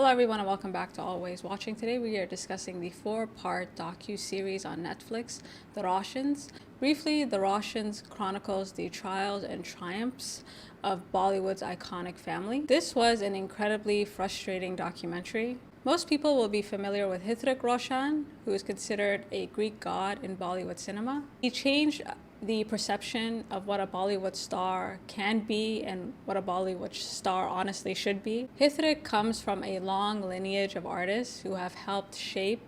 Hello everyone and welcome back to Always Watching. Today we are discussing the four-part docu-series on Netflix, The Roshans. Briefly, The Roshans chronicles the trials and triumphs of Bollywood's iconic family. This was an incredibly frustrating documentary. Most people will be familiar with Hrithik Roshan, who is considered a Greek god in Bollywood cinema. He changed the perception of what a Bollywood star can be and what a Bollywood star honestly should be. Hrithik comes from a long lineage of artists who have helped shape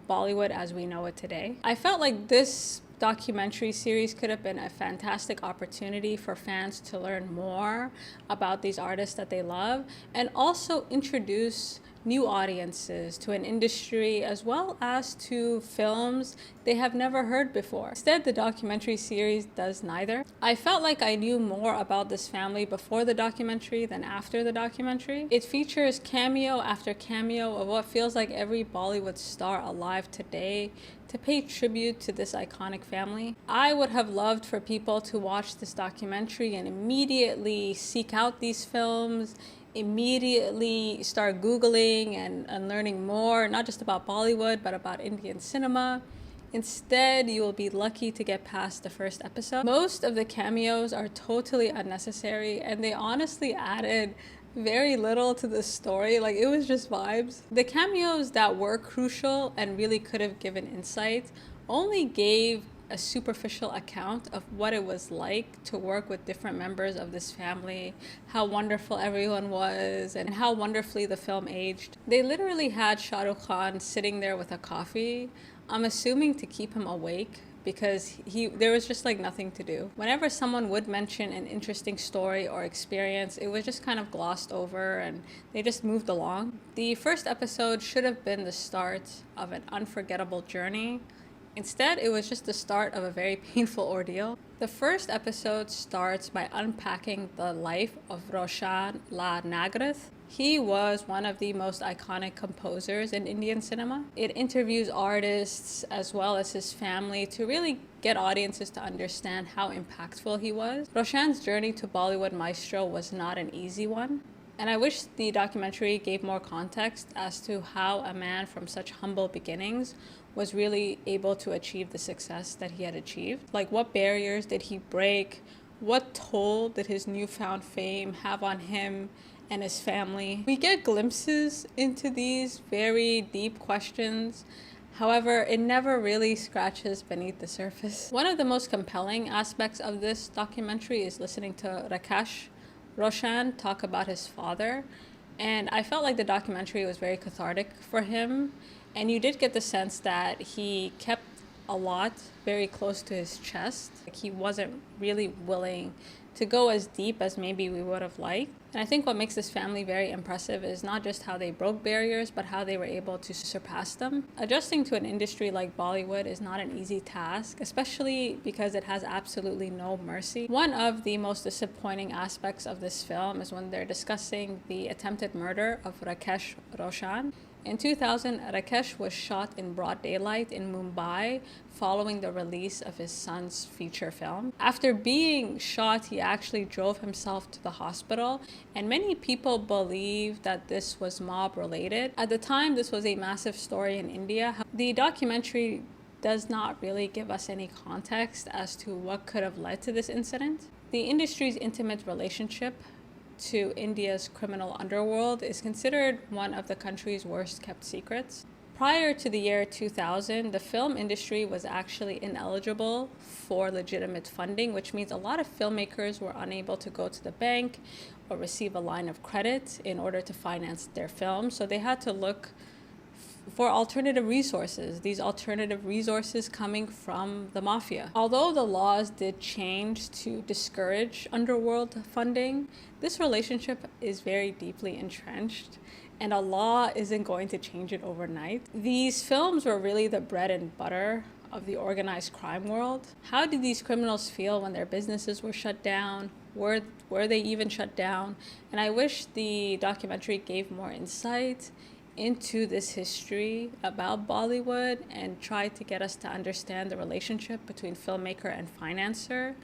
Bollywood as we know it today. I felt like this documentary series could have been a fantastic opportunity for fans to learn more about these artists that they love and also introduce new audiences to an industry as well as to films they have never heard before. Instead, the documentary series does neither. I felt like I knew more about this family before the documentary than after the documentary. It features cameo after cameo of what feels like every Bollywood star alive today to pay tribute to this iconic family. I would have loved for people to watch this documentary and immediately seek out these films, immediately start Googling and learning more, not just about Bollywood, but about Indian cinema. Instead, you will be lucky to get past the first episode. Most of the cameos are totally unnecessary, and they honestly added very little to the story. Like, it was just vibes. The cameos that were crucial and really could have given insight only gave a superficial account of what it was like to work with different members of this family, how wonderful everyone was, and how wonderfully the film aged. They literally had Shah Rukh Khan sitting there with a coffee, I'm assuming to keep him awake, because there was just like nothing to do. Whenever someone would mention an interesting story or experience, it was just kind of glossed over and they just moved along. The first episode should have been the start of an unforgettable journey. Instead, it was just the start of a very painful ordeal. The first episode starts by unpacking the life of Roshan Lal Nagrath. He was one of the most iconic composers in Indian cinema. It interviews artists as well as his family to really get audiences to understand how impactful he was. Roshan's journey to Bollywood maestro was not an easy one. And I wish the documentary gave more context as to how a man from such humble beginnings was really able to achieve the success that he had achieved. Like, what barriers did he break? What toll did his newfound fame have on him and his family? We get glimpses into these very deep questions. However, it never really scratches beneath the surface. One of the most compelling aspects of this documentary is listening to Rakesh Roshan talk about his father, and I felt like the documentary was very cathartic for him, and you did get the sense that he kept a lot very close to his chest. Like, he wasn't really willing to go as deep as maybe we would have liked. And I think what makes this family very impressive is not just how they broke barriers, but how they were able to surpass them. Adjusting to an industry like Bollywood is not an easy task, especially because it has absolutely no mercy. One of the most disappointing aspects of this film is when they're discussing the attempted murder of Rakesh Roshan. In 2000, Rakesh was shot in broad daylight in Mumbai following the release of his son's feature film. After being shot, he actually drove himself to the hospital, and many people believe that this was mob related. At the time, this was a massive story in India. The documentary does not really give us any context as to what could have led to this incident. The industry's intimate relationship to India's criminal underworld is considered one of the country's worst kept secrets. Prior to the year 2000, the film industry was actually ineligible for legitimate funding, which means a lot of filmmakers were unable to go to the bank or receive a line of credit in order to finance their films. So they had to look for alternative resources, these alternative resources coming from the mafia. Although the laws did change to discourage underworld funding, this relationship is very deeply entrenched, and a law isn't going to change it overnight. These films were really the bread and butter of the organized crime world. How did these criminals feel when their businesses were shut down? Were they even shut down? And I wish the documentary gave more insight into this history about Bollywood and tried to get us to understand the relationship between filmmaker and financer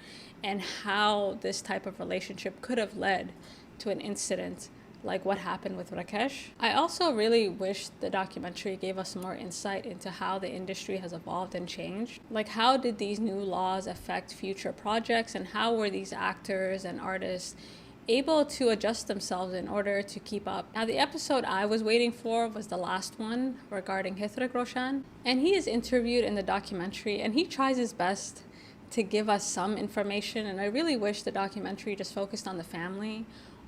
and how this type of relationship could have led to an incident like what happened with Rakesh. I also really wish the documentary gave us more insight into how the industry has evolved and changed. Like, how did these new laws affect future projects, and how were these actors and artists able to adjust themselves in order to keep up. Now, the episode I was waiting for was the last one regarding Hrithik Roshan, and he is interviewed in the documentary, and he tries his best to give us some information, and I really wish the documentary just focused on the family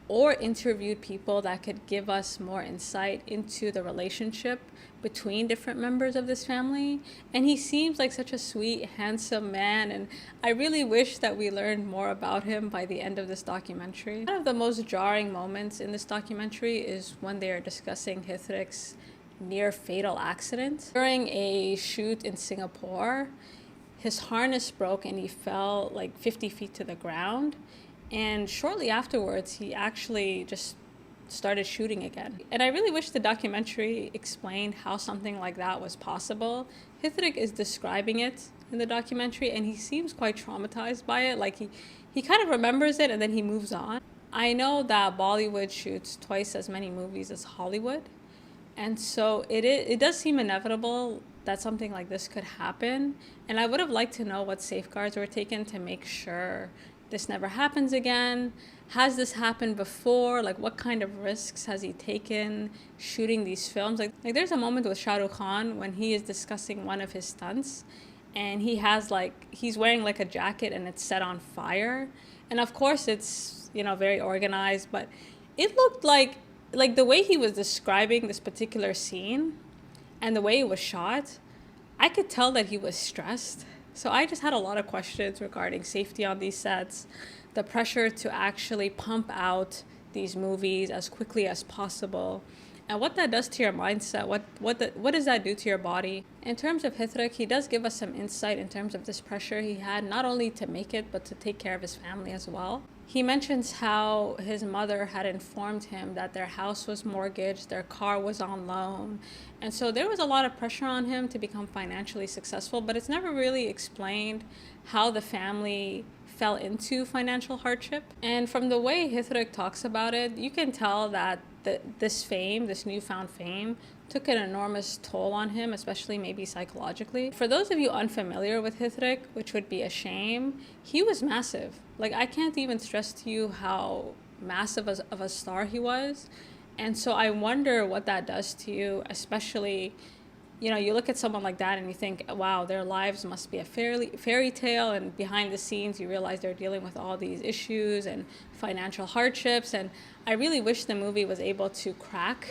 or interviewed people that could give us more insight into the relationship between different members of this family. And he seems like such a sweet, handsome man, and I really wish that we learned more about him by the end of this documentary. One of the most jarring moments in this documentary is when they are discussing Hrithik's near fatal accident. During a shoot in Singapore, his harness broke and he fell like 50 feet to the ground. And shortly afterwards, he actually just started shooting again. And I really wish the documentary explained how something like that was possible. Hrithik is describing it in the documentary, and he seems quite traumatized by it. Like he kind of remembers it and then he moves on. I know that Bollywood shoots twice as many movies as Hollywood. And so it does seem inevitable that something like this could happen. And I would have liked to know what safeguards were taken to make sure this never happens again. Has this happened before? Like, what kind of risks has he taken shooting these films? Like there's a moment with Shah Rukh Khan when he is discussing one of his stunts, and he's wearing like a jacket and it's set on fire. And of course it's, very organized, but it looked like the way he was describing this particular scene and the way it was shot, I could tell that he was stressed. So I just had a lot of questions regarding safety on these sets, the pressure to actually pump out these movies as quickly as possible, and what that does to your mindset. What does that do to your body? In terms of Hrithik, he does give us some insight in terms of this pressure he had, not only to make it, but to take care of his family as well. He mentions how his mother had informed him that their house was mortgaged, their car was on loan, and so there was a lot of pressure on him to become financially successful, but it's never really explained how the family fell into financial hardship. And from the way Hrithik talks about it, you can tell that this newfound fame, took an enormous toll on him, especially maybe psychologically. For those of you unfamiliar with Hrithik, which would be a shame, he was massive. Like, I can't even stress to you how massive of a star he was. And so I wonder what that does to you, especially, you look at someone like that and you think, wow, their lives must be a fairy tale, and behind the scenes you realize they're dealing with all these issues and financial hardships. And I really wish the movie was able to crack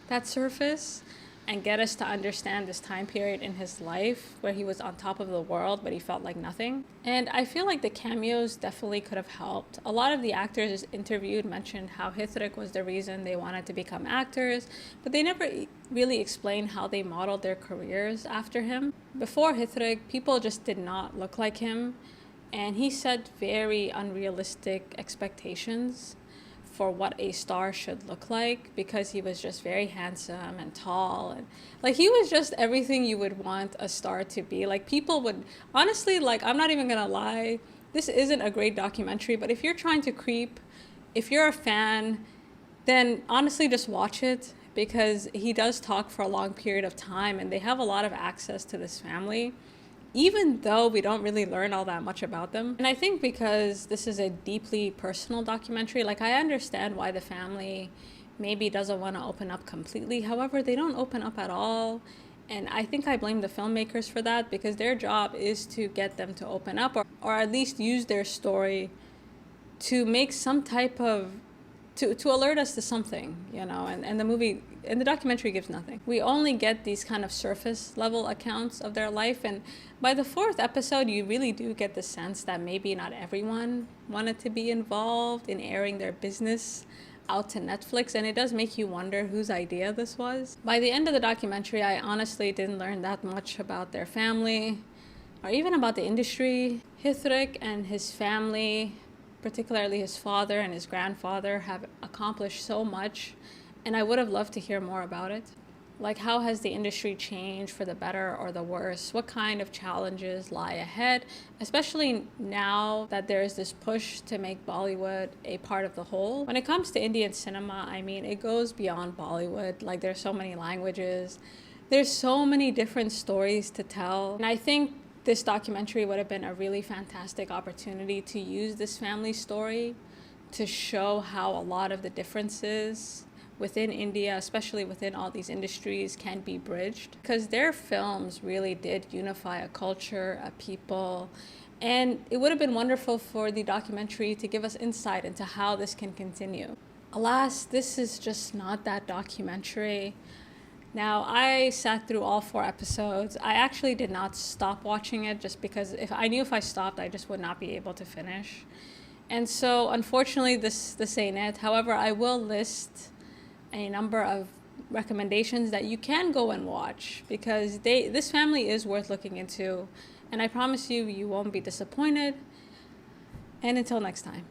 that surface and get us to understand this time period in his life where he was on top of the world, but he felt like nothing. And I feel like the cameos definitely could have helped. A lot of the actors interviewed mentioned how Hrithik was the reason they wanted to become actors, but they never really explained how they modeled their careers after him. Before Hrithik, people just did not look like him, and he set very unrealistic expectations for what a star should look like, because he was just very handsome and tall, and he was just everything you would want a star to be. Like, people would honestly, I'm not even gonna lie, this isn't a great documentary, but if you're trying to creep, if you're a fan, then honestly just watch it, because he does talk for a long period of time and they have a lot of access to this family, even though we don't really learn all that much about them. And I think because this is a deeply personal documentary, I understand why the family maybe doesn't want to open up completely. However, they don't open up at all. And I think I blame the filmmakers for that, because their job is to get them to open up, or at least use their story to make some type of, to alert us to something, and the movie and the documentary gives nothing. We only get these kind of surface level accounts of their life, and by the fourth episode you really do get the sense that maybe not everyone wanted to be involved in airing their business out to Netflix, and it does make you wonder whose idea this was. By the end of the documentary, I honestly didn't learn that much about their family or even about the industry. Hrithik and his family, particularly his father and his grandfather, have accomplished so much, and I would have loved to hear more about it. Like, how has the industry changed for the better or the worse? What kind of challenges lie ahead, especially now that there is this push to make Bollywood a part of the whole? When it comes to Indian cinema, I mean, it goes beyond Bollywood. Like, there's so many languages, there's so many different stories to tell. And I think this documentary would have been a really fantastic opportunity to use this family story to show how a lot of the differences within India, especially within all these industries, can be bridged. Because their films really did unify a culture, a people, and it would have been wonderful for the documentary to give us insight into how this can continue. Alas, this is just not that documentary. Now, I sat through all 4 episodes. I actually did not stop watching it just because if I stopped, I just would not be able to finish. And so, unfortunately, this ain't it. However, I will list a number of recommendations that you can go and watch, because this family is worth looking into, and I promise you, you won't be disappointed. And until next time.